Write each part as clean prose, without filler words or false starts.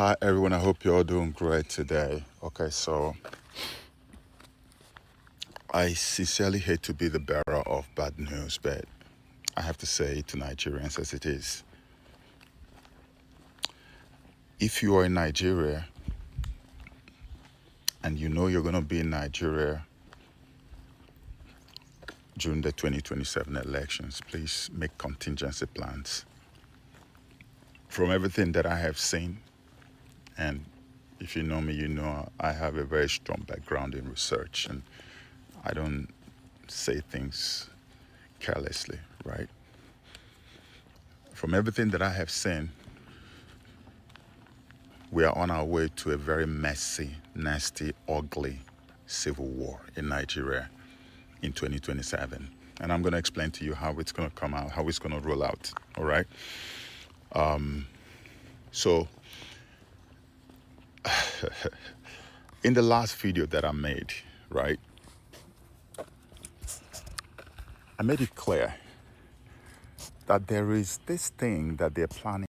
Hi everyone, I hope you're all doing great today. Okay, so I sincerely hate to be the bearer of bad news, but I have to say it to Nigerians as it is. If you are in Nigeria and you know you're going to be in Nigeria during the 2027 elections, please make contingency plans. From everything that I have seen, and if you know me, you know I have a very strong background in research and I don't say things carelessly, right? From everything that I have seen, we are on our way to a very messy, nasty, ugly civil war in Nigeria in 2027. And I'm going to explain to you how it's going to come out, how it's going to roll out. All right. So, in the last video that I made, right, I made it clear that there is this thing that they're planning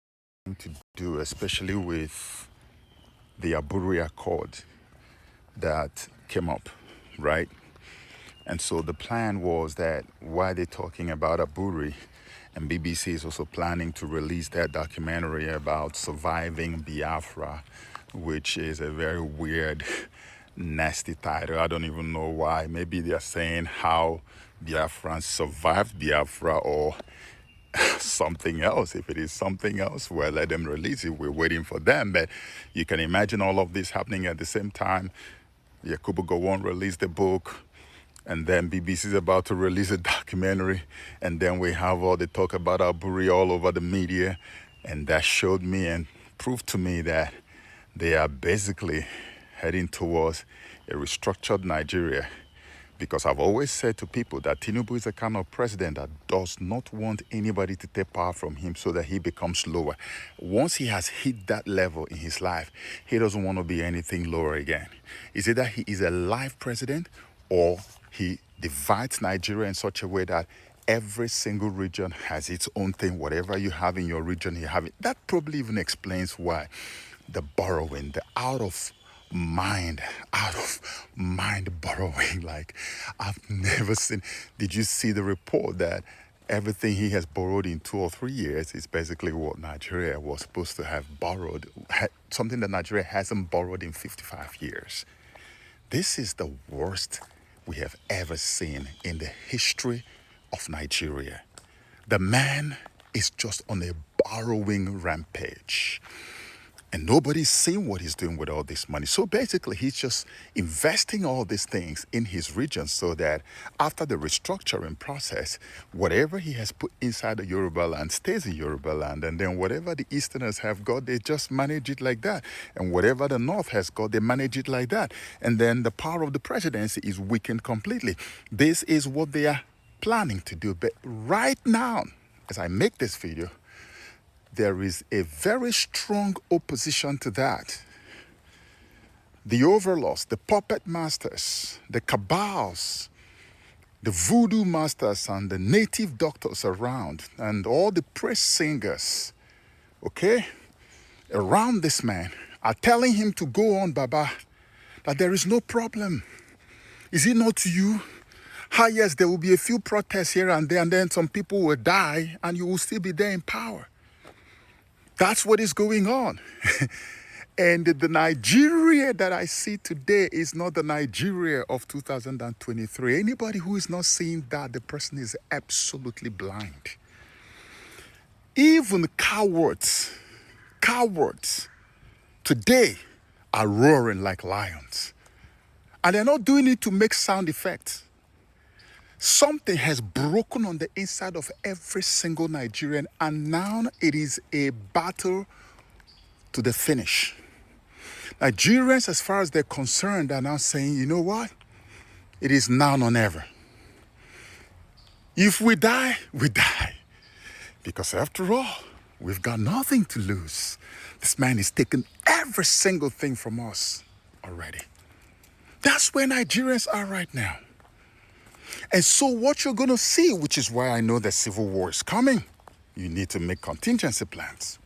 to do, especially with the Aburi Accord that came up, right? And so the plan was that while they're talking about Aburi, and BBC is also planning to release that documentary about surviving Biafra, which is a very weird, nasty title. I don't even know why. Maybe they're saying how Biafrans survived Biafra or something else. If it is something else, well, let them release it. We're waiting for them. But you can imagine all of this happening at the same time. Yakubu Gowon released the book, and then BBC is about to release a documentary, and then we have all the talk about Aburi all over the media, and that showed me and proved to me that they are basically heading towards a restructured Nigeria. Because I've always said to people that Tinubu is a kind of president that does not want anybody to take power from him so that he becomes lower. Once he has hit that level in his life, he doesn't want to be anything lower again. Is it that he is a live president, or he divides Nigeria in such a way that every single region has its own thing? Whatever you have in your region, you have it. That probably even explains why the borrowing, the out of mind borrowing, like I've never seen. Did you see the report that everything he has borrowed in 2 or 3 years is basically what Nigeria was supposed to have borrowed, something that Nigeria hasn't borrowed in 55 years? This is the worst we have ever seen in the history of Nigeria. The man is just on a borrowing rampage. And nobody's seeing what he's doing with all this money. So basically, he's just investing all these things in his region so that after the restructuring process, whatever he has put inside the Yoruba land stays in Yoruba land. And then whatever the Easterners have got, they just manage it like that. And whatever the North has got, they manage it like that. And then the power of the presidency is weakened completely. This is what they are planning to do. But right now, as I make this video, there is a very strong opposition to that. The overlords, the puppet masters, the cabals, the voodoo masters, and the native doctors around, and all the praise singers, okay, around this man are telling him to go on, Baba, that there is no problem. Is it not you? Yes, there will be a few protests here and there, and then some people will die, and you will still be there in power. That's what is going on. And the Nigeria that I see today is not the Nigeria of 2023. Anybody who is not seeing that, the person is absolutely blind. Even cowards today are roaring like lions. And they're not doing it to make sound effects. Something has broken on the inside of every single Nigerian, and now it is a battle to the finish. Nigerians, as far as they're concerned, are now saying, you know what? It is now or never. If we die, we die. Because after all, we've got nothing to lose. This man is taking every single thing from us already. That's where Nigerians are right now. And so what you're going to see, which is why I know that civil war is coming, you need to make contingency plans.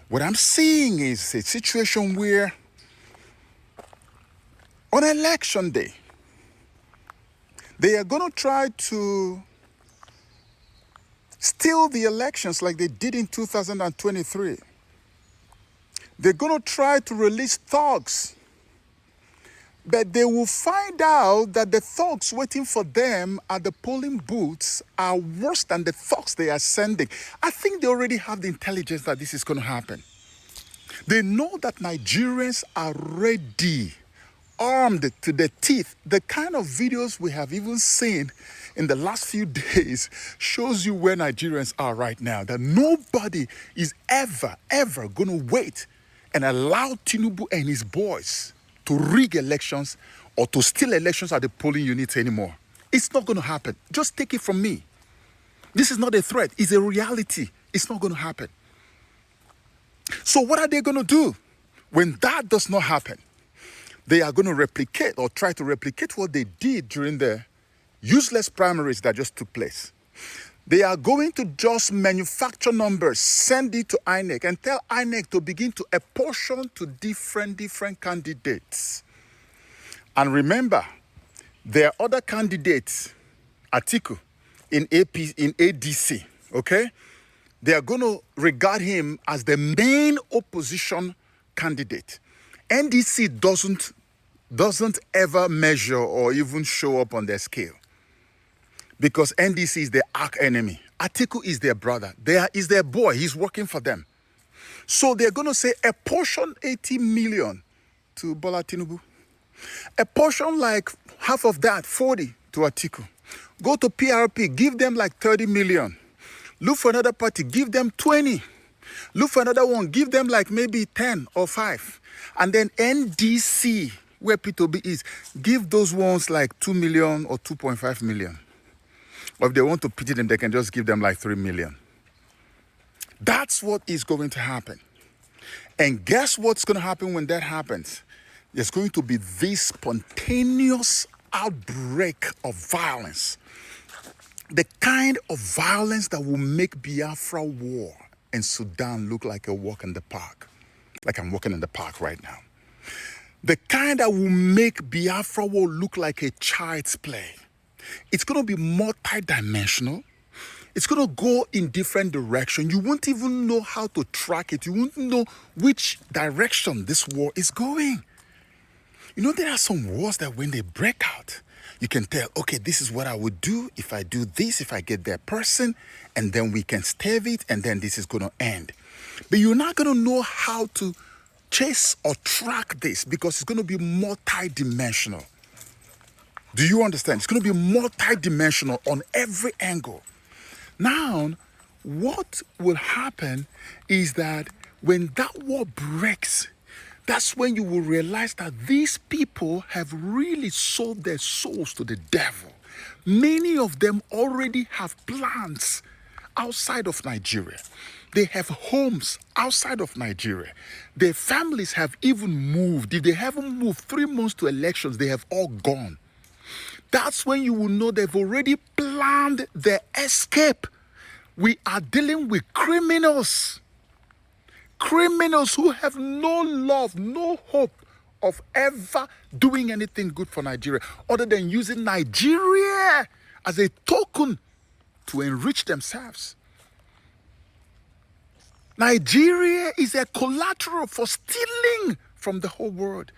What I'm seeing is a situation where on election day, they are going to try to steal the elections like they did in 2023. They're going to try to release thugs, but they will find out that the thugs waiting for them at the polling booths are worse than the thugs they are sending. I think they already have the intelligence that this is going to happen. They know that Nigerians are ready, armed to the teeth. The kind of videos we have even seen in the last few days shows you where Nigerians are right now, that nobody is ever going to wait and allow Tinubu and his boys to rig elections or to steal elections at the polling units anymore. It's not going to happen. Just take it from me. This is not a threat. It's a reality. It's not going to happen. So what are they going to do? When that does not happen, they are going to replicate or try to replicate what they did during the useless primaries that just took place. They are going to just manufacture numbers, send it to INEC, and tell INEC to begin to apportion to different candidates. And remember, there are other candidates, Atiku, in ADC, okay? They are going to regard him as the main opposition candidate. NDC doesn't ever measure or even show up on their scale, because NDC is their arch enemy. Atiku is their brother. Is their boy. He's working for them. So they're going to say apportion 80 million to Bola Tinubu. Apportion like half of that, 40, to Atiku. Go to PRP, give them like 30 million. Look for another party, give them 20. Look for another one, give them like maybe 10 or 5. And then NDC, where P2B is, give those ones like 2 million or 2.5 million. Or if they want to pity them, they can just give them like 3 million. That's what is going to happen. And guess what's going to happen when that happens? There's going to be this spontaneous outbreak of violence. The kind of violence that will make Biafra war and Sudan look like a walk in the park. Like I'm walking in the park right now. The kind that will make Biafra war look like a child's play. It's going to be multi-dimensional. It's going to go in different directions. You won't even know how to track it. You won't know which direction this war is going. You know, there are some wars that when they break out, you can tell, okay, this is what I would do if I do this, if I get that person, and then we can stave it, and then this is going to end. But you're not going to know how to chase or track this because it's going to be multi-dimensional. Do you understand? It's going to be multi-dimensional on every angle. Now, what will happen is that when that war breaks, that's when you will realize that these people have really sold their souls to the devil. Many of them already have plans outside of Nigeria. They have homes outside of Nigeria. Their families have even moved. If they haven't moved 3 months to elections, they have all gone. That's when you will know they've already planned their escape. We are dealing with criminals. Criminals who have no love, no hope of ever doing anything good for Nigeria other than using Nigeria as a token to enrich themselves. Nigeria is a collateral for stealing from the whole world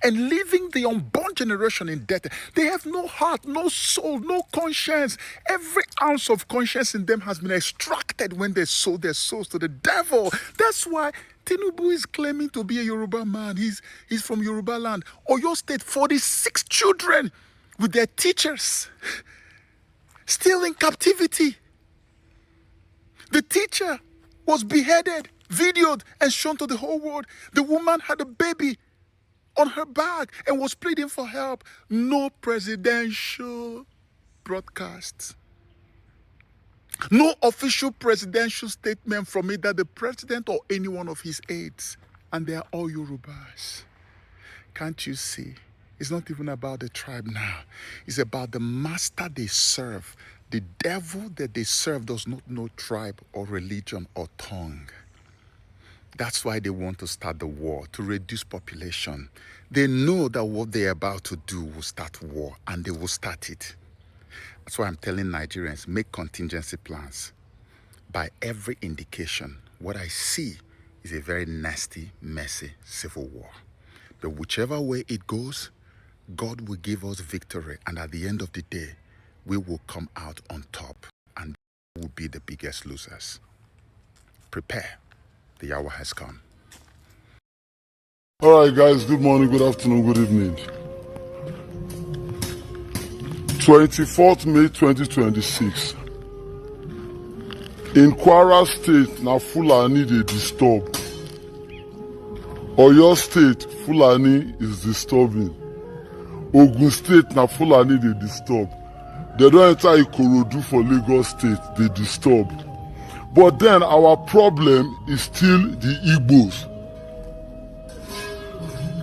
and leaving the unborn generation in debt. They have no heart, no soul, no conscience. Every ounce of conscience in them has been extracted when they sold their souls to the devil. That's why Tinubu is claiming to be a Yoruba man. He's from Yoruba land. Oyo State, 46 children with their teachers still in captivity. The teacher was beheaded, videoed, and shown to the whole world. The woman had a baby on her back and was pleading for help. No presidential broadcasts. No official presidential statement from either the president or any one of his aides. And they are all Yorubas. Can't you see? It's not even about the tribe now. It's about the master they serve. The devil that they serve does not know tribe or religion or tongue. That's why they want to start the war, to reduce population. They know that what they're about to do will start war, and they will start it. That's why I'm telling Nigerians, make contingency plans. By every indication, what I see is a very nasty, messy civil war. But whichever way it goes, God will give us victory, and at the end of the day, we will come out on top, and we will be the biggest losers. Prepare. The hour has come. All right, guys, good morning, good afternoon, good evening. 24th May 2026. In Kwara State, na Fulani dey disturb. Oyo State, Fulani is disturbing. Ogun State, na Fulani dey disturb. They don enter Ikorodu for Lagos State, they disturb. But then our problem is still the Igbos.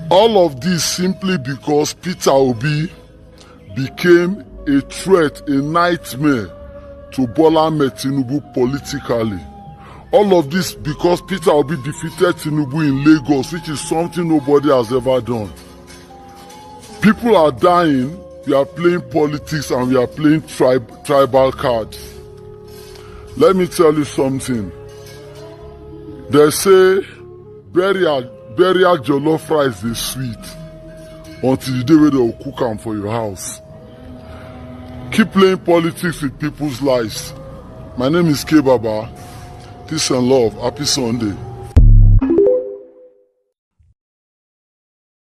All of this simply because Peter Obi became a threat, a nightmare to Bola Ahmed Tinubu politically. All of this because Peter Obi defeated Tinubu in Lagos, which is something nobody has ever done. People are dying, we are playing politics and we are playing tribal cards. Let me tell you something. They say burial jollof rice is sweet until the day where they will cook them for your house. Keep playing politics with people's lives. My name is K Baba. Peace and love. Happy Sunday.